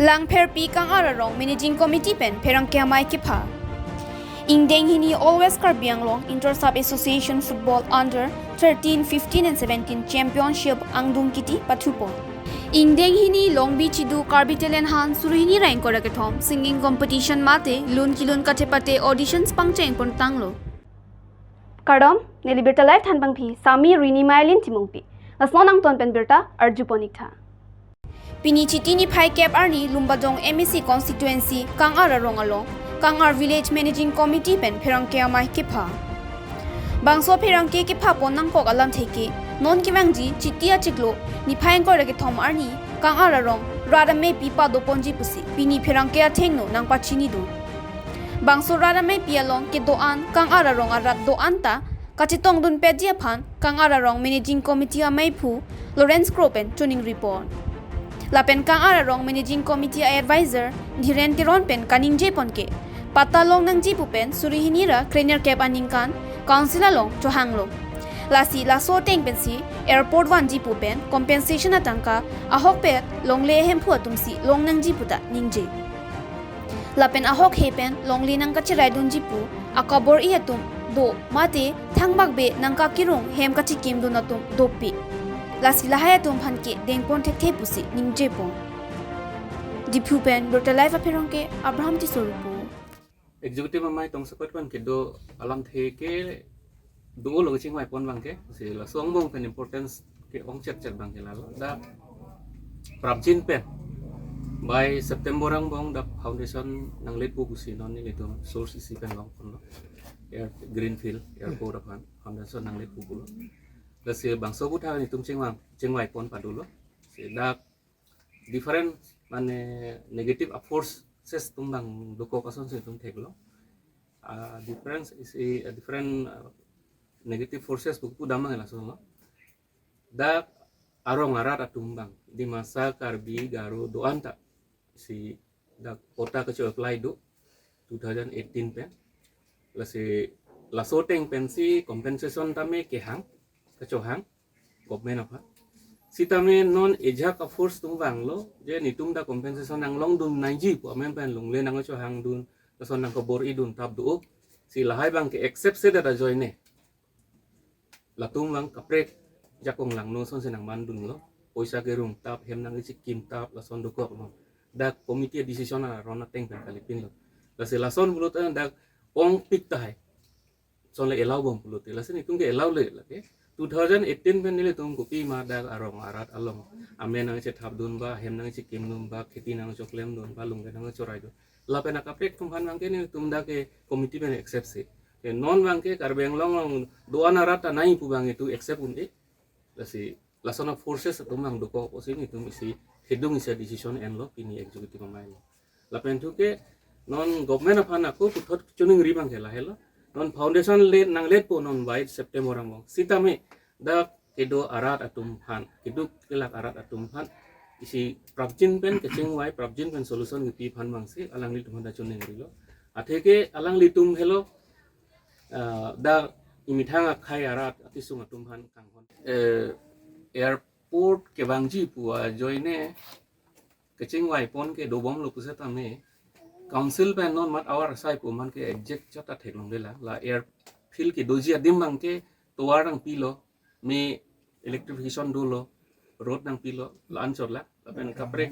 Lang Perpi Kang Ararong Managing Committee Pen Perang Kiamai Kipa Ingdeng Hini Always Karbianglong Intersub Association Football Under 13, 15 and 17 Championship Angdung Kiti Patupon Ingdeng Hini Long Beach Du Karbitelen Han Suruhini Rain Korakatom Singing Competition Mate Lun Kilun Katepate Auditions Pangcheng Pon Tanglo Kardom Nelibirta Life Tan Pangpi Sami Rini Mailin Timongpi Asnon Ang Ton Penbirta Arjuponikta Pini Chitini Pai Cap Arni Lumbadong MEC Constituency Kang Ararong Along Kang Ar Village Managing Committee Pen Perang Kiamai Kipa Bangso Perang Kipa Ponang Kok Alam Teke Non Kimangji Chitia Chiklo Ni Pai Korake Tom Arni Kang Ararong Rada Me Pipa Do Ponji Pusi Pini Perang Kia Tengno Nang Pachini Do Bangso Rada Me Pialong Ke Doan Kang Ararong Arat Doan Ta Kachitong Dun Pedia Pan Kang Ararong Managing Committee Amai Pu Lawrence Kropen Tuning Report Lapen Kang Ararong Managing Committee Advisor Dhiren Tiron Pen Kaning Jepon ke Patalong nang Jipu Pen Surihinira Krenier Kep Aningkan Councilor Long Chohanglong Lasi Laso Teng Pen si Airport 1 Jipu Pen Compensation Atangka Ahok Pet Long Le Hempu Atumsi Long nang Jipu Ta Ningje Lapen Ahok Hepen Long Li nang Kachirai Dun Jipu Akabor Iatum Do Mate Thangbak Be nang Kakirong Hem Kachikim Dunatum Dopi Lasi lahaya tum hanke dengpon te pusi ning jepon dipupen berta live apirong ke Abraham ti sorupu executive mai tong support pan ke do alam the ke dungo lo ching mai pon bang ke si la song bong pen importance ke ong chat bang ke la da prabjin pen by September ang bong da foundation nang let bu si non ni to source isi pen bang kon air greenfield airport apan foundation nang let bu Lasi bangsa buta ni tum cengwai pon padulo si dak different mane negative forces tumbang doko kason se tum theglo difference is a different negative forces buku damang la so dak arong arat tumbang di masa karbi garu doan tak si dak kota kecil apply do 2018 pen lasi lasoteng pensi compensation tame kehang kecohang government apa sitame non ejak ka force tung banglo je nitum da compensation ang long dun naiji po amen pen long le nang cohang dun kason nang kobor idun tab du si lahai bang ke accept se da join ne latung bang kaprek jakong lang no son senang mandun lo poisa gerung tab hem nang kim tab lason du ko no da committee decision na rona teng pen kalipin lo la se lason bulut da ong pik tai son le elau bom bulut la se nitung ke elau le la ke 2018 pen nile tum kopi ma da arong arat along amen nang che thap dun ba hem nang che kim dun ba kheti nang choklem dun ba lung nang chorai do la pen ka prek tum han mang ke ni tum da ke committee pen accept se ke non bang ke karbeng long doan arat ta nai pu bang itu accept un e la si la sona forces tum mang do ko sini tum isi hedung isi decision en lo ini executive mai la pen tu ke non government of aku puthot chuning ri bang ke la helo non foundation le nang let po non by September ang sitame da kedo arat atum han kedo kelak arat atum han isi prabjin pen kecing wai prabjin pen solution ngi pan bang si alang li tum da chuning rilo atheke alang li tum helo da imithang khai arat atisung atum han kang hon airport ke bangji pu joine kecing wai pon ke do bom lo pusata me council pen non mat awar sai pu man ke exact chata theklong de la air field ke dojia dimbang ke towarang pilo me electrification dolo road nang pilo la anchor la pen kapre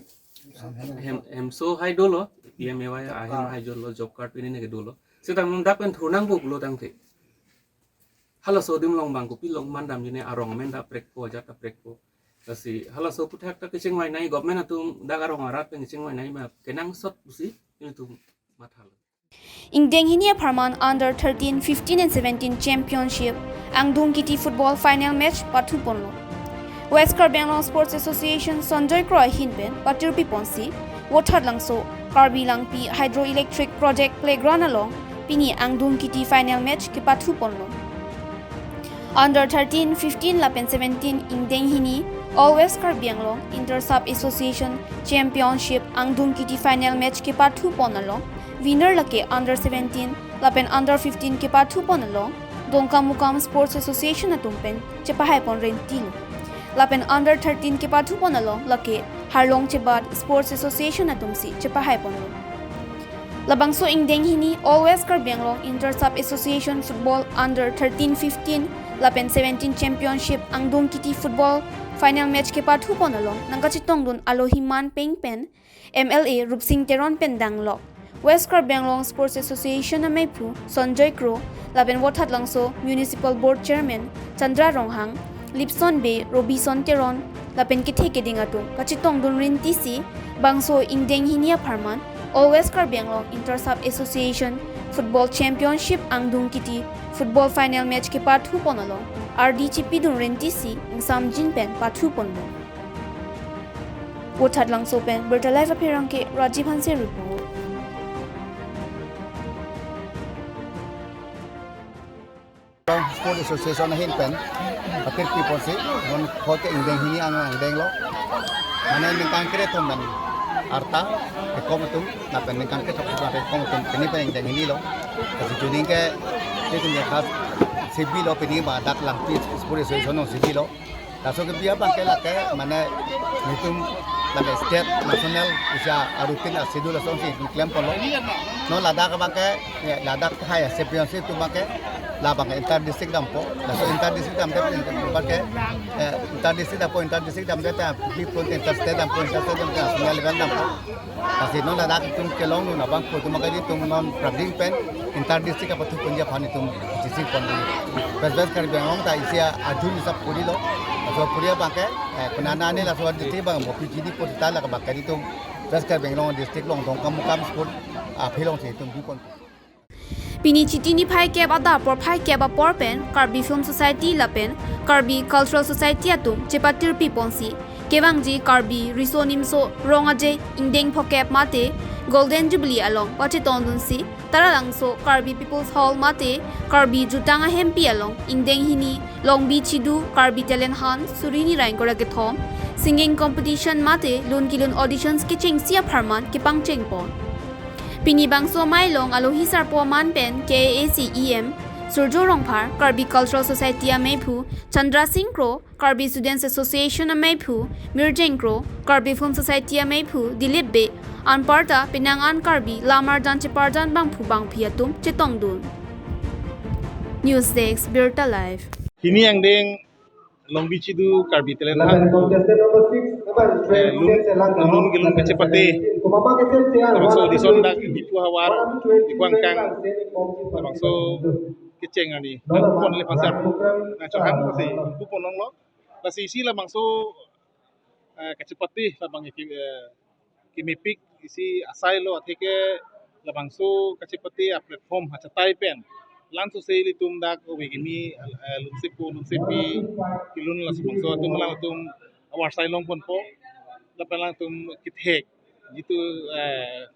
hem so hai dolo pmay ahem hai jolo job card pin ne ke dolo sedang dak pen thunang bu lo tang the hala so dim long bang ko pilong mandam ni arong men da prek ko jata prek ko kasi hala so puthak ta ke chengwai nai government atum da garong arat pen chengwai nai ma kenang sot busi itu mathal Ingdeng Hinia Parman Under 13, 15 and 17 Championship Angdung Kiti Football Final Match Patu Ponlo West Karbianglong Sports Association Sonjoy Kroy Hinpen Paturpi Ponsi Water Langso Karbi Langpi Hydroelectric Project Playground along Pini Angdung Kiti Final Match ke Patu Ponlo Under 13, 15 Lapen 17 Ingdeng Hini All West Karbianglong Intersub Association Championship Angdung Kiti Final Match ke Patu Ponalo winner lake under 17 lapen under 15 ke Patu Ponalo Dongkam Mukam Sports Association atumpen chepahai pon rentil. Lapen under 13 ke padu pon along lake Harlong Chebat Sports Association atumsi chepahai pon lo. Labangso ingdeng hini Always Karbianglong Inter-Sub Association Football Under 13-15 Lapen 17 Championship Angdong Kiti Football Final Match ke padu pon along nangkachitong dun Alohiman Peng Pen MLA Rupsing Teron Pendang Lok. West Karbianglong Sports Association na Maipu, Sonjoy Kro, Laben Wathat Langso, Municipal Board Chairman, Chandra Ronghang, Lipson Bay, Robison Teron, Lapen Kiteke Dingatung, Kachitong Dun Rin TC, Bangso Ingdeng Hinia Parman, All West Karbianglong Inter-Sub Association, Football Championship Angdung Kiti, Football Final Match ke Part 2 Ponalong, RDCP Dun Rin TC, Sam Jinpen Part 2 Ponalong. Wathat Langso Pen, Bertalai Apirangke, Rajiv Hanse Report. Sport Association na hinpen akhir people si non khote indeng hini ang indeng lo mana ningkang kre thom ban arta ekomatum na pen ningkang kre thok ba ekomatum peni pen indeng hini lo kasi juning ke tekin ya khas sibi lo peni ba dak lang pi Sport Association no sibi lo laso ke biya bang ke la ke mana nitum la state national isya arutin asidul asong si claim polo no ladak ba ke ladak hai championship tu ba ke labang inter district dampo laso inter district dampo pakai inter district dampo ta di pun inter state dampo national level dampo kasi non ada tum kelong nu nabang ko tum kali tum non praving pen inter district apa tu punja phani tum district pon bes kar bengong ta isia adun sab puri lo laso puri pakai penana ni laso district bang mopi jidi pun ta la bakari tum bes kar bengong district long dong kam sport philong se tum di pon Pini Chitini Pai Keb Ada Por Pai Keb Apor Pen, Karbi Film Society Lapen, Karbi Cultural Society Atum, Chepatir Piponsi, Kevangji Karbi Risonimso, Rongaje, Indeng Pokep Mate, Golden Jubilee along, Pachitondunsi, Taralangso, Karbi People's Hall Mate, Karbi Jutanga Hempi along, Indeng Hini, Long Beach Chidu, Karbi Talent Han, Surini Rainkoragethom, Singing Competition Mate, Lun Kilun Auditions Kiching Sia Parman, Kipang Chengpon. Pini Bangso Mailong Alohi Sarpo Manpen KACEM Surjo Rongphar Karbi Cultural Society Maipu Chandra Singh Kro Karbi Students Association Maipu Mirjeng Kro Karbi Film Society Maipu Dilip Be Anparta Pinangan Karbi Lamar Janchiparjan Bangpu Bangpiatum Chitongdun News Desk Birta Live Kini yang deng Long Beach itu Karbi Telenhan lun gelung kecepate bangso di sondak di puhawar di kuangkang bangso keceng ani pon le pasar na chohan kasi bu ponong lo kasi isi la bangso kecepate la bang kimipik isi asai lo atheke la bangso kecepate a platform hachatai pen lan so sei litum dak wegini lunsipi kilun la bangso tum lang tum awar sai long pon po la pelang tum kithek gitu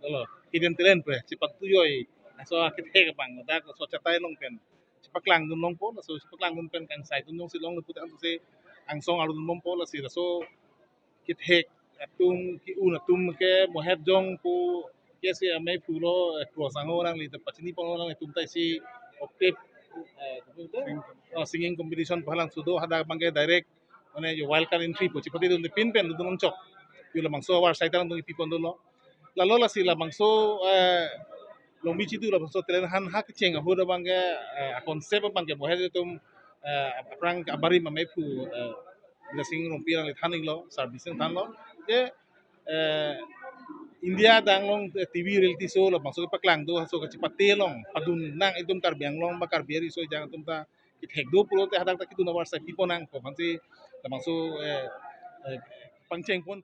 lo hidden talent pe cepat tuyoi so kithek bang dak so chatai long pen cepat lang dun long po so cepat lang dun pen kang sai dun long si long put ang se ang song arun long po la si so kithek tum ki un tum ke mohet jong pu ke se amai pulo cross ang orang li te pachini pon orang tum tai si octave singing competition palang sudo hada bangke directone yo wild card entry po cepat dun pin pen dun long chok yo la mangso war sai tang dun ipipon dun lo la lo la si la mangso long bichi tu la mangso telen han hak cheng ho da bangke konsep bangke mohet tum aprang abari ma mepu la singing rompi lang thaning lo servicing than lo je India danglong TV reality show la bangso paklang do so ka chipate long padun nang idum karbiang long ba karbiari so jang tum ta kithek do pulo te hadak ta kitu na war sai piponang ko bangsi la bangso pangcheng pon